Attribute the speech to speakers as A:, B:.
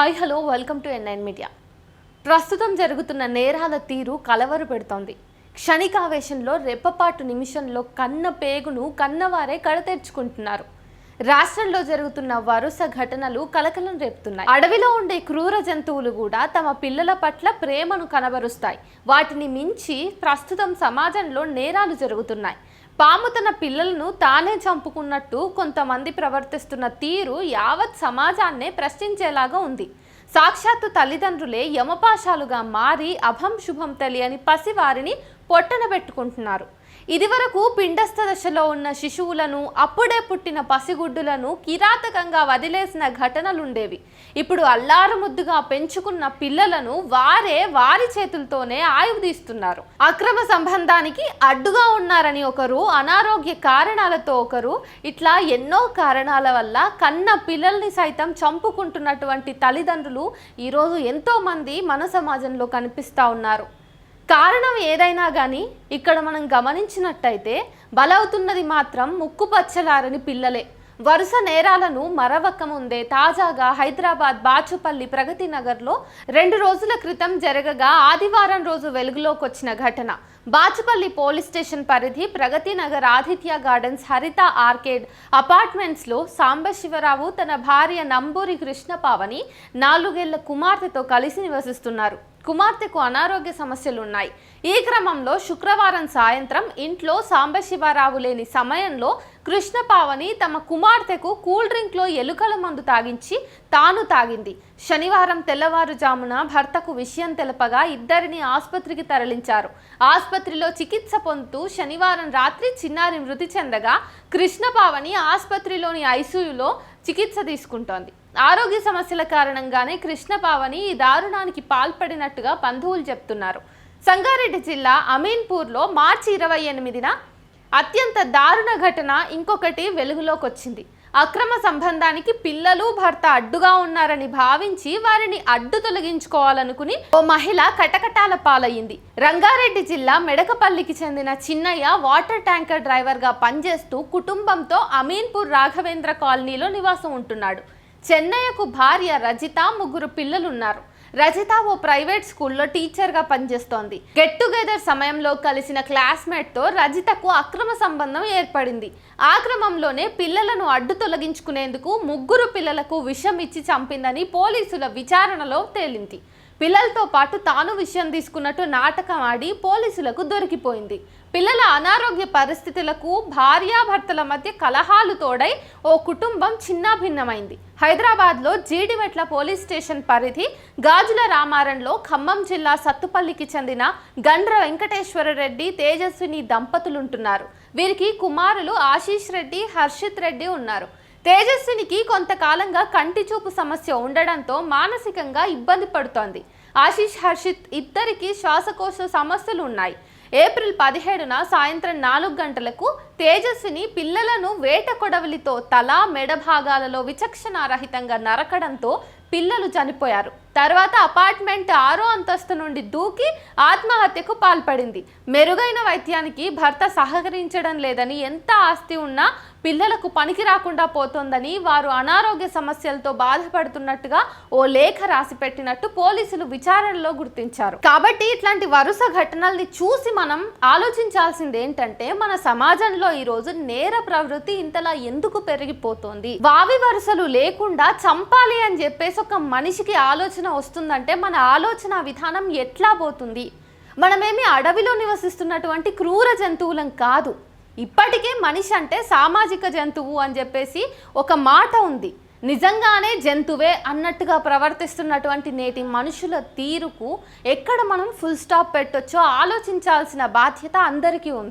A: Hi hello welcome to N9 media. ప్రస్తుతం జరుగుతున్న నేరాల తీరు కలవరు పెడుతోంది. క్షణికావేశంలో రెప్పపాటు నిమిషంలో కన్న పేగును కన్నవారే కడతెర్చుకుంటున్నారు. రాష్ట్రంలో జరుగుతున్న వరుస ఘటనలు కలకలం రేపుతున్నాయి. అడవిలో ఉండే క్రూర జంతువులు కూడా తమ పిల్లల పట్ల ప్రేమను కనబరుస్తాయి. వాటిని మించి ప్రస్తుతం సమాజంలో నేరాలు జరుగుతున్నాయి. పాము తన పిల్లలను తానే చంపుకున్నట్టు కొంతమంది ప్రవర్తిస్తున్న తీరు యావత్ సమాజాన్నే ప్రశ్నించేలాగా ఉంది. సాక్షాత్తు తల్లిదండ్రులే యమపాశాలుగా మారి అభం శుభం తెలియని పసివారిని పొట్టన పెట్టుకుంటున్నారు. ఇదివరకు పిండస్థ దశలో ఉన్న శిశువులను, అప్పుడే పుట్టిన పసిగుడ్డులను కిరాతకంగా వదిలేసిన ఘటనలుండేవి. ఇప్పుడు అల్లారు ముద్దుగా పెంచుకున్న పిల్లలను వారి చేతులతోనే ఆయుధీస్తున్నారు. అక్రమ సంబంధానికి అడ్డుగా ఉన్నారని ఒకరు, అనారోగ్య కారణాలతో ఒకరు, ఇట్లా ఎన్నో కారణాల వల్ల కన్న పిల్లల్ని సైతం చంపుకుంటున్నటువంటి తల్లిదండ్రులు ఈరోజు ఎంతో మంది మన సమాజంలో కనిపిస్తూ ఉన్నారు. కారణం ఏదైనా కానీ ఇక్కడ మనం గమనించినట్టయితే బలవుతున్నది మాత్రం ముక్కు పచ్చలారని పిల్లలే. వరుస నేరాలను మరవక ముందే తాజాగా హైదరాబాద్ బాచుపల్లి ప్రగతి నగర్లో 2 రోజుల క్రితం జరగగా ఆదివారం రోజు వెలుగులోకి వచ్చిన ఘటన. బాచుపల్లి పోలీస్ స్టేషన్ పరిధి ప్రగతి నగర్ ఆదిత్య గార్డెన్స్ హరిత ఆర్కేడ్ అపార్ట్మెంట్స్లో సాంబశివరావు తన భార్య నంబూరి కృష్ణపావని 4 ఏళ్ల కుమార్తెతో కలిసి నివసిస్తున్నారు. కుమార్తెకు అనారోగ్య సమస్యలున్నాయి. ఈ క్రమంలో శుక్రవారం సాయంత్రం ఇంట్లో సాంబశివరావు లేని సమయంలో కృష్ణపావని తమ కుమార్తెకు కూల్ డ్రింక్లో ఎలుకల మందు తాగించి తాను తాగింది. శనివారం తెల్లవారుజామున భర్తకు విషయం తెలపగా ఇద్దరిని ఆసుపత్రికి తరలించారు. ఆసుపత్రిలో చికిత్స పొందుతూ శనివారం రాత్రి చిన్నారి మృతి చెందగా కృష్ణపావని ఆసుపత్రిలోని ఐసీయూలో చికిత్స తీసుకుంటోంది. ఆరోగ్య సమస్యల కారణంగానే కృష్ణపావని ఈ దారుణానికి పాల్పడినట్టుగా బంధువులు చెప్తున్నారు. సంగారెడ్డి జిల్లా అమీన్పూర్లో మార్చి 28న అత్యంత దారుణ ఘటన ఇంకొకటి వెలుగులోకి వచ్చింది. అక్రమ సంబంధానికి పిల్లలు, భర్త అడ్డుగా ఉన్నారని భావించి వారిని అడ్డు తొలగించుకోవాలనుకుని ఓ మహిళ కటకటాల పాలయ్యింది. రంగారెడ్డి జిల్లా మెడకపల్లికి చెందిన చిన్నయ్య వాటర్ ట్యాంకర్ డ్రైవర్గా పనిచేస్తూ కుటుంబంతో అమీన్పూర్ రాఘవేంద్ర కాలనీలో నివాసం ఉంటున్నాడు. చెన్నయ్యకు భార్య రజిత, 3 పిల్లలున్నారు. రజిత ఓ ప్రైవేట్ స్కూల్లో టీచర్గా పనిచేస్తోంది. గెట్ టుగెదర్ సమయంలో కలిసిన క్లాస్మేట్తో రజితకు అక్రమ సంబంధం ఏర్పడింది. ఆ క్రమంలోనే పిల్లలను అడ్డు తొలగించుకునేందుకు 3 పిల్లలకు విషం ఇచ్చి చంపిందని పోలీసుల విచారణలో తేలింది. పిల్లలతో పాటు తాను విషయం తీసుకున్నట్టు నాటకం ఆడి పోలీసులకు దొరికిపోయింది. పిల్లల అనారోగ్య పరిస్థితులకు భార్యాభర్తల మధ్య కలహాలు తోడై ఓ కుటుంబం చిన్నాభిన్నమైంది. హైదరాబాద్లో జీడిమెట్ల పోలీస్ స్టేషన్ పరిధి గాజుల రామారంలో ఖమ్మం జిల్లా సత్తుపల్లికి చెందిన గండ్ర వెంకటేశ్వరరెడ్డి, తేజస్విని దంపతులుంటున్నారు. వీరికి కుమారులు ఆశీష్ రెడ్డి, హర్షిత్ రెడ్డి ఉన్నారు. తేజస్వినికి కొంతకాలంగా కంటి చూపు సమస్య ఉండడంతో మానసికంగా ఇబ్బంది పడుతోంది. ఆశీష్, హర్షిత్ ఇద్దరికి శ్వాసకోశ సమస్యలు ఉన్నాయి. ఏప్రిల్ 17న సాయంత్రం 4 గంటలకు తేజస్విని పిల్లలను వేట కొడవలితో తల, మెడ భాగాలలో విచక్షణారహితంగా నరకడంతో పిల్లలు చనిపోయారు. తర్వాత అపార్ట్మెంట్ 6వ అంతస్తు నుండి దూకి ఆత్మహత్యకు పాల్పడింది. మెరుగైన వైద్యానికి భర్త సహకరించడం లేదని, ఎంత ఆస్తి ఉన్నా పిల్లలకు పనికి రాకుండా పోతోందని, వారు అనారోగ్య సమస్యలతో బాధపడుతున్నట్టుగా ఓ లేఖ రాసి పెట్టినట్టు పోలీసులు విచారణలో గుర్తించారు. కాబట్టి ఇట్లాంటి వరుస ఘటనల్ని చూసి మనం ఆలోచించాల్సింది ఏంటంటే, మన సమాజంలో ఈరోజు నేర ప్రవృత్తి ఇంతలా ఎందుకు పెరిగిపోతోంది? వావి వరుసలు లేకుండా చంపాలి అని చెప్పేసి ఒక మనిషికి ఆలోచన వస్తుందంటే మన ఆలోచన విధానం ఎట్లా పోతుంది? మనమేమి అడవిలో నివసిస్తున్నటువంటి క్రూర జంతువులం కాదు. ఇప్పటికే మనిషి అంటే సామాజిక జంతువు అని చెప్పేసి ఒక మాట ఉంది. నిజంగానే జంతువే అన్నట్టుగా ప్రవర్తిస్తున్నటువంటి నేటి మనుషుల తీరుకు ఎక్కడ మనం ఫుల్ స్టాప్ పెట్టొచ్చో ఆలోచించాల్సిన బాధ్యత అందరికీ ఉంది.